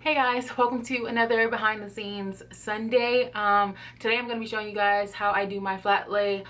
Hey guys, welcome to another behind the scenes Sunday. Today I'm going to be showing you guys how I do my flat lay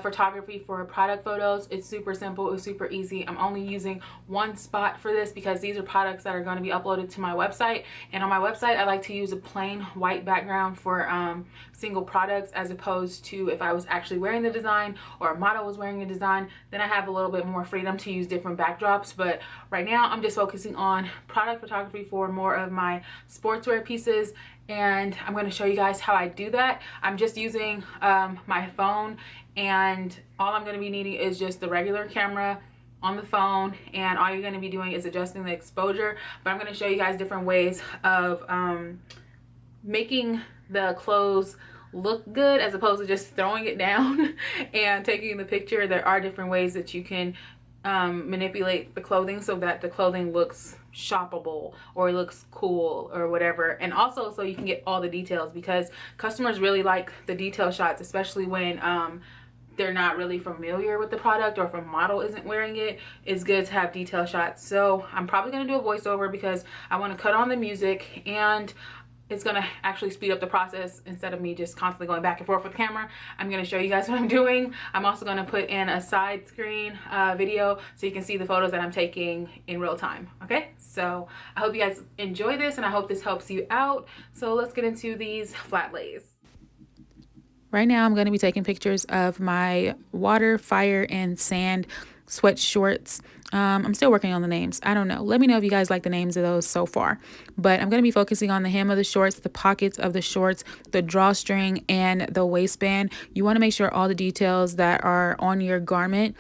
photography for product photos. It's super simple, it's super easy. I'm only using one spot for this because these are products that are going to be uploaded to my website, and on my website I like to use a plain white background for single products, as opposed to if I was actually wearing the design or a model was wearing a design, then I have a little bit more freedom to use different backdrops. But right now I'm just focusing on product photography for more of my sportswear pieces, and I'm going to show you guys how I do that. I'm just using my phone, and all I'm going to be needing is just the regular camera on the phone, and all you're going to be doing is adjusting the exposure. But I'm going to show you guys different ways of making the clothes look good as opposed to just throwing it down and taking the picture. There are different ways that you can manipulate the clothing so that the clothing looks shoppable or it looks cool or whatever, and also so you can get all the details, because customers really like the detail shots, especially when they're not really familiar with the product or if a model isn't wearing it. It's good to have detail shots. So I'm probably going to do a voiceover because I want to cut on the music, and it's going to actually speed up the process instead of me just constantly going back and forth with the camera. I'm going to show you guys what I'm doing. I'm also going to put in a side screen video so you can see the photos that I'm taking in real time. Okay, so I hope you guys enjoy this, and I hope this helps you out. So let's get into these flat lays. Right now I'm going to be taking pictures of my water, fire, and sand sweat shorts. I'm still working on the names. I don't know. Let me know if you guys like the names of those so far. But I'm going to be focusing on the hem of the shorts, the pockets of the shorts, the drawstring, and the waistband. You want to make sure all the details that are on your garment,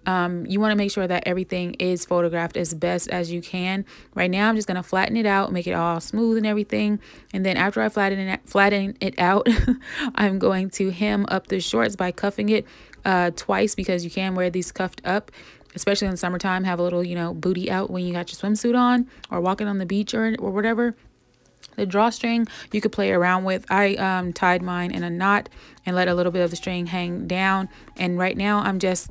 you want to make sure that everything is photographed as best as you can. Right now I'm just going to flatten it out, make it all smooth and everything, and then after I flatten it out I'm going to hem up the shorts by cuffing it twice, because you can wear these cuffed up, especially in the summertime. Have a little, booty out when you got your swimsuit on or walking on the beach or whatever. The drawstring you could play around with. I tied mine in a knot and let a little bit of the string hang down, and right now I'm just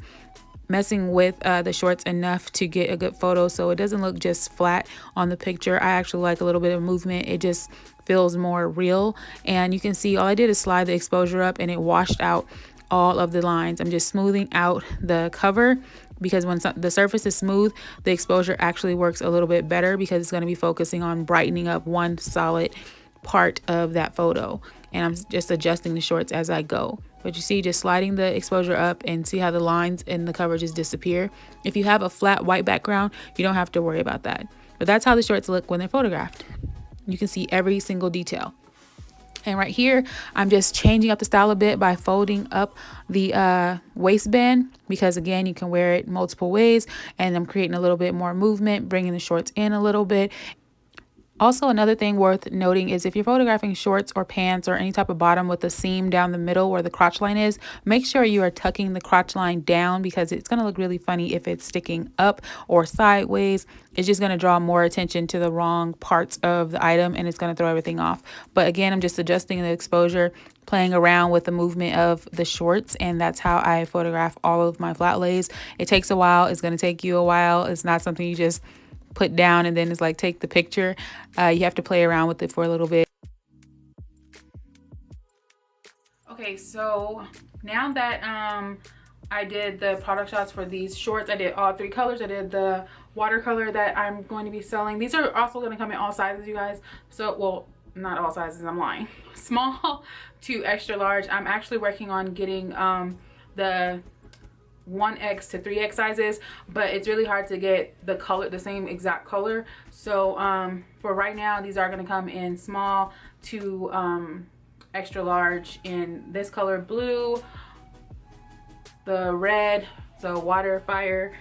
messing with the shorts enough to get a good photo so it doesn't look just flat on the picture. I actually like a little bit of movement. It just feels more real, and you can see all I did is slide the exposure up and it washed out all of the lines. I'm just smoothing out the cover, because when the surface is smooth, the exposure actually works a little bit better, because it's going to be focusing on brightening up one solid part of that photo. And I'm just adjusting the shorts as I go. But you see, just sliding the exposure up, and see how the lines in the cover just disappear. If you have a flat white background, you don't have to worry about that. But that's how the shorts look when they're photographed. You can see every single detail. And right here, I'm just changing up the style a bit by folding up the waistband, because again, you can wear it multiple ways, and I'm creating a little bit more movement, bringing the shorts in a little bit. Also, another thing worth noting is if you're photographing shorts or pants or any type of bottom with a seam down the middle where the crotch line is, make sure you are tucking the crotch line down, because it's going to look really funny if it's sticking up or sideways. It's just going to draw more attention to the wrong parts of the item, and it's going to throw everything off. But again, I'm just adjusting the exposure, playing around with the movement of the shorts, and that's how I photograph all of my flat lays. It takes a while. It's going to take you a while. It's not something you just put down and then it's like take the picture. You have to play around with it for a little bit. Okay, so now that I did the product shots for these shorts, I did all three colors. I did the watercolor that I'm going to be selling. These are also going to come in all sizes, you guys. So, well, not all sizes, I'm lying. Small to extra large. I'm actually working on getting the 1X to 3X sizes, but it's really hard to get the color, the same exact color. So for right now, these are going to come in small to extra large in this color, blue, the red, so water, fire,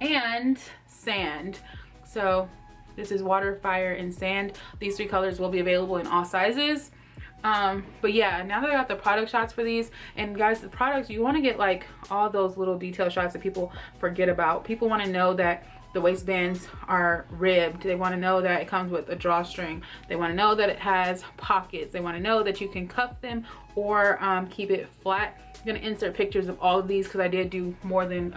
and sand. So this is water, fire, and sand. These three colors will be available in all sizes. But yeah, now that I got the product shots for these, and guys, the products, you want to get like all those little detail shots that people forget about. People want to know that the waistbands are ribbed. They want to know that it comes with a drawstring. They want to know that it has pockets. They want to know that you can cuff them or keep it flat. I'm gonna insert pictures of all of these because I did do more than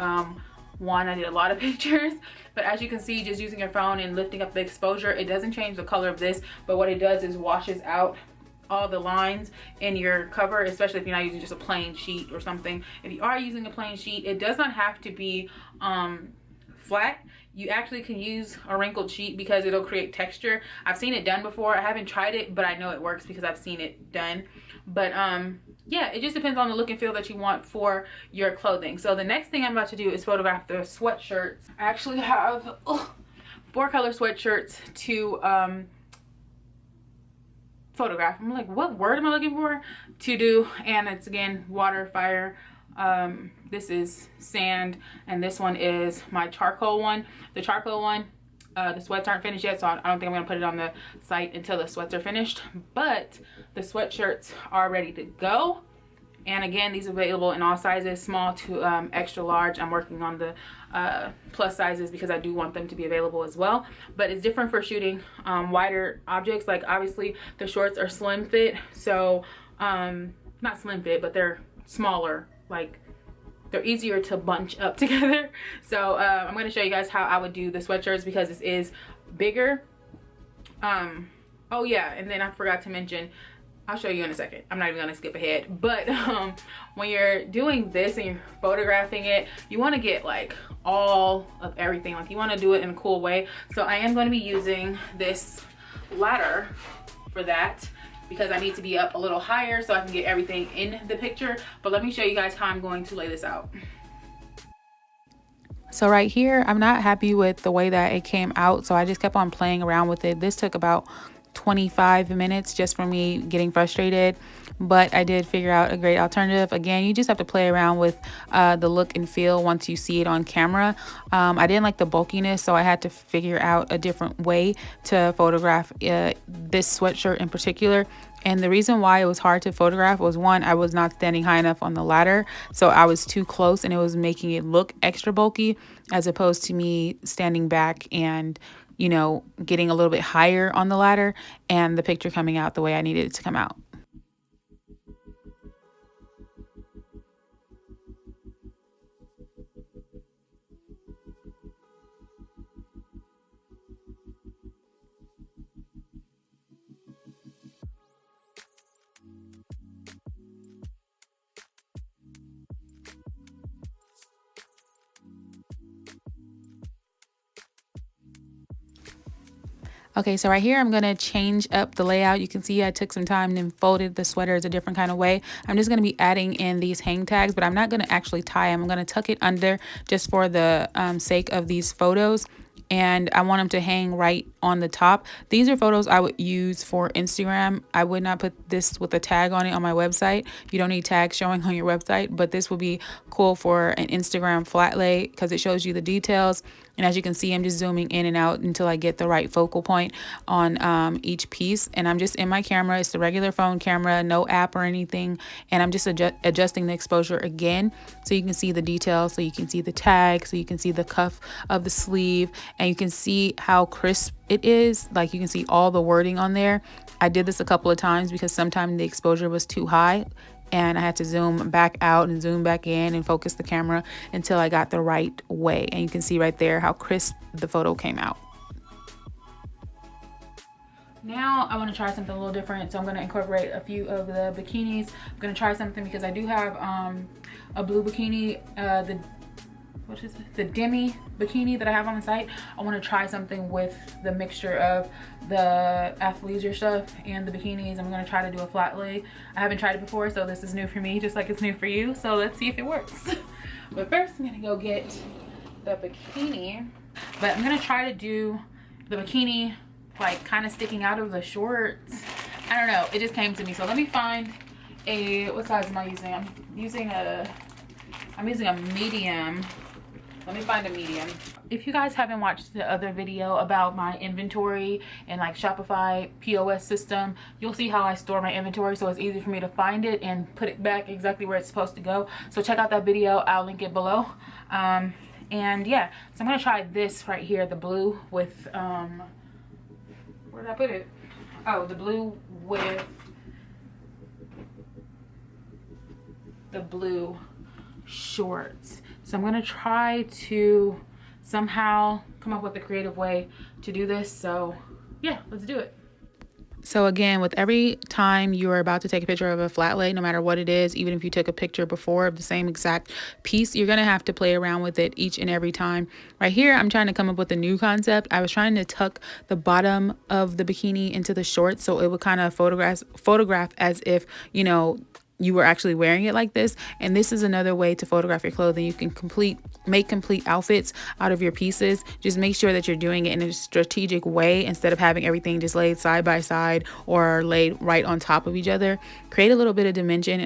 one. I did a lot of pictures, but as you can see, just using your phone and lifting up the exposure, it doesn't change the color of this, but what it does is washes out all the lines in your cover, especially if you're not using just a plain sheet or something. If you are using a plain sheet, it does not have to be flat. You actually can use a wrinkled sheet because it'll create texture. I've seen it done before. I haven't tried it, but I know it works because I've seen it done. But yeah, it just depends on the look and feel that you want for your clothing. So the next thing I'm about to do is photograph the sweatshirts. I actually have 4 color sweatshirts to photograph. I'm like, what word am I looking for? To do, and it's again water, fire. This is sand, and this one is my charcoal one. The charcoal one, the sweats aren't finished yet, so I don't think I'm gonna put it on the site until the sweats are finished, but the sweatshirts are ready to go. And again, these are available in all sizes, small to extra large. I'm working on the plus sizes because I do want them to be available as well. But it's different for shooting wider objects. Like obviously the shorts are slim fit, so not slim fit, but they're smaller. Like they're easier to bunch up together. So I'm going to show you guys how I would do the sweatshirts because this is bigger. Oh yeah, and then I forgot to mention, I'll show you in a second. I'm not even gonna skip ahead. But when you're doing this and you're photographing it, you wanna get like all of everything. Like you wanna do it in a cool way. So I am gonna be using this ladder for that because I need to be up a little higher so I can get everything in the picture. But let me show you guys how I'm going to lay this out. So right here, I'm not happy with the way that it came out. So I just kept on playing around with it. This took about 25 minutes just for me getting frustrated, but I did figure out a great alternative. Again, you just have to play around with the look and feel once you see it on camera. I didn't like the bulkiness, so I had to figure out a different way to photograph this sweatshirt in particular. And the reason why it was hard to photograph was, one, I was not standing high enough on the ladder, so I was too close and it was making it look extra bulky, as opposed to me standing back and, you know, getting a little bit higher on the ladder and the picture coming out the way I needed it to come out. Okay, so right here, I'm going to change up the layout. You can see I took some time and folded the sweaters a different kind of way. I'm just going to be adding in these hang tags, but I'm not going to actually tie them. I'm going to tuck it under just for the sake of these photos. And I want them to hang right on the top. These are photos I would use for Instagram. I would not put this with a tag on it on my website. You don't need tags showing on your website, but this would be cool for an Instagram flat lay because it shows you the details. And as you can see, I'm just zooming in and out until I get the right focal point on each piece. And I'm just in my camera. It's the regular phone camera, no app or anything. And I'm just adjusting the exposure again so you can see the details, so you can see the tag, so you can see the cuff of the sleeve, and you can see how crisp it is. Like you can see all the wording on there. I did this a couple of times because sometimes the exposure was too high and I had to zoom back out and zoom back in and focus the camera until I got the right way. And you can see right there how crisp the photo came out. Now I want to try something a little different, so I'm going to incorporate a few of the bikinis. I'm going to try something because I do have a blue bikini, the demi bikini that I have on the site. I want to try something with the mixture of the athleisure stuff and the bikinis. I'm going to try to do a flat lay. I haven't tried it before, so this is new for me, just like it's new for you. So let's see if it works. But first I'm going to go get the bikini. But I'm going to try to do the bikini like kind of sticking out of the shorts. I don't know, it just came to me. So let me find a, what size am I using? I'm using a medium. Let me find a medium. If you guys haven't watched the other video about my inventory and like Shopify POS system, you'll see how I store my inventory, so it's easy for me to find it and put it back exactly where it's supposed to go. So check out that video, I'll link it below. And yeah, so I'm gonna try this right here, the blue with where did I put it? Oh, the blue with the blue shorts. So I'm gonna try to somehow come up with a creative way to do this. So yeah, let's do it. So again, with every time you are about to take a picture of a flat lay, no matter what it is, even if you took a picture before of the same exact piece, you're going to have to play around with it each and every time. Right here, I'm trying to come up with a new concept. I was trying to tuck the bottom of the bikini into the shorts so it would kind of photograph as if, you know, you were actually wearing it like this. And this is another way to photograph your clothing. You can make complete outfits out of your pieces. Just make sure that you're doing it in a strategic way instead of having everything just laid side by side or laid right on top of each other. Create a little bit of dimension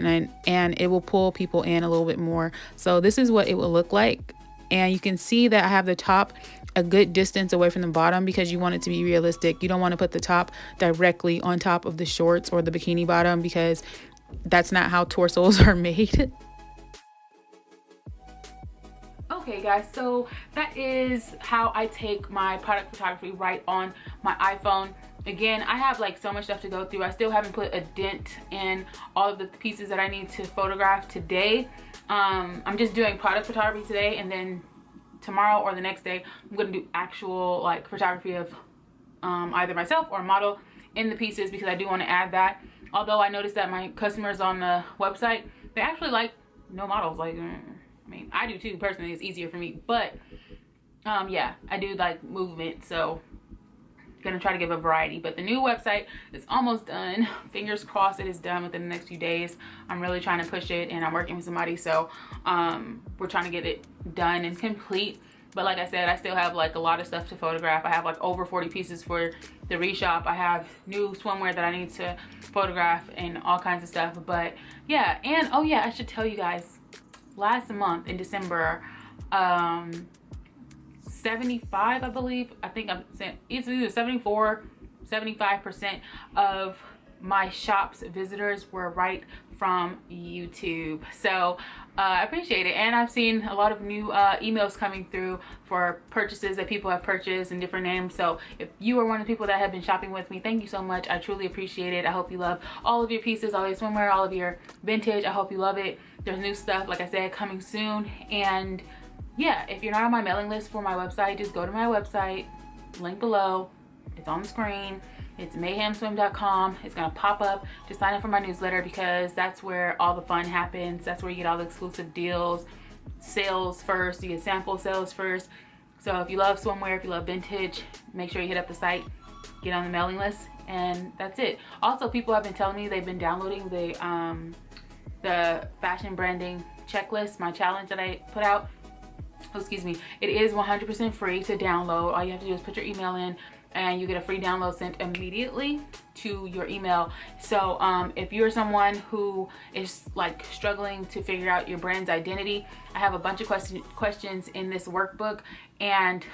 and it will pull people in a little bit more. So this is what it will look like. And you can see that I have the top a good distance away from the bottom because you want it to be realistic. You don't want to put the top directly on top of the shorts or the bikini bottom because that's not how torsos are made. Okay guys, so that is how I take my product photography right on my iPhone. Again, I have like so much stuff to go through. I still haven't put a dent in all of the pieces that I need to photograph today. I'm just doing product photography today, and then tomorrow or the next day I'm going to do actual like photography of either myself or a model in the pieces, because I do want to add that. Although I noticed that my customers on the website, they actually like no models. Like, I mean, I do too personally. It's easier for me, but yeah, I do like movement, so gonna try to give a variety. But the new website is almost done. Fingers crossed it is done within the next few days. I'm really trying to push it, and I'm working with somebody, so we're trying to get it done and complete. But like I said, I still have like a lot of stuff to photograph. I have like over 40 pieces for the reshop. I have new swimwear that I need to photograph and all kinds of stuff. But yeah, and oh yeah, I should tell you guys, last month in December, 75, I believe, I think I'm saying it's either 74, 75% of my shop's visitors were right from YouTube. So I appreciate it. And I've seen a lot of new emails coming through for purchases that people have purchased in different names. So if you are one of the people that have been shopping with me, thank you so much. I truly appreciate it. I hope you love all of your pieces, all your swimwear, all of your vintage. I hope you love it. There's new stuff, like I said, coming soon. And yeah, if you're not on my mailing list for my website, just go to my website, link below. It's on the screen. It's mayhemswim.com. It's gonna pop up. Just sign up for my newsletter, because that's where all the fun happens. That's where you get all the exclusive deals, sales first. You get sample sales first. So if you love swimwear, if you love vintage, make sure you hit up the site, get on the mailing list, and that's it. Also, people have been telling me they've been downloading the fashion branding checklist, my challenge that I put out. Oh, excuse me. It is 100% free to download. All you have to do is put your email in, and you get a free download sent immediately to your email. So if you're someone who is like struggling to figure out your brand's identity, I have a bunch of questions in this workbook, and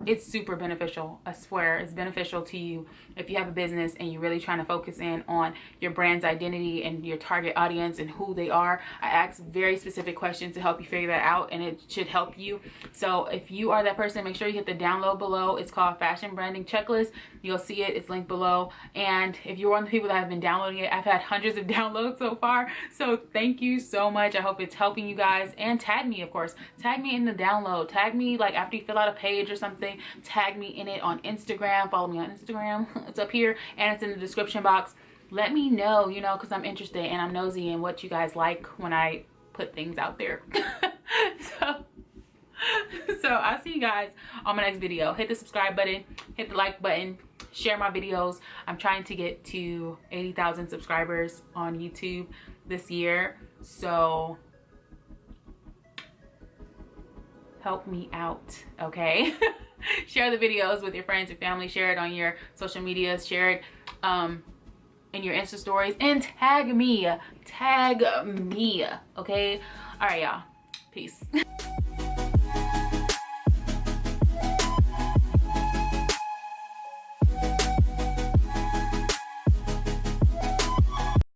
it's super beneficial. I swear it's beneficial to you if you have a business and you're really trying to focus in on your brand's identity and your target audience and who they are. I ask very specific questions to help you figure that out, and it should help you. So if you are that person, make sure you hit the download below. It's called Fashion Branding Checklist. You'll see it. It's linked below. And if you're one of the people that have been downloading it, I've had hundreds of downloads so far. So thank you so much. I hope it's helping you guys. And tag me, of course. Tag me in the download. Tag me like after you fill out a page or something. Tag me in it on Instagram. Follow me on Instagram. It's up here and it's in the description box. Let me know, you know, because I'm interested and I'm nosy in what you guys like when I put things out there. So I'll see you guys on my next video. Hit the subscribe button, hit the like button, share my videos. I'm trying to get to 80,000 subscribers on YouTube this year, so help me out, okay? Share the videos with your friends and family. Share it on your social medias. Share it in your Insta stories, and tag me, okay? All right, y'all, peace.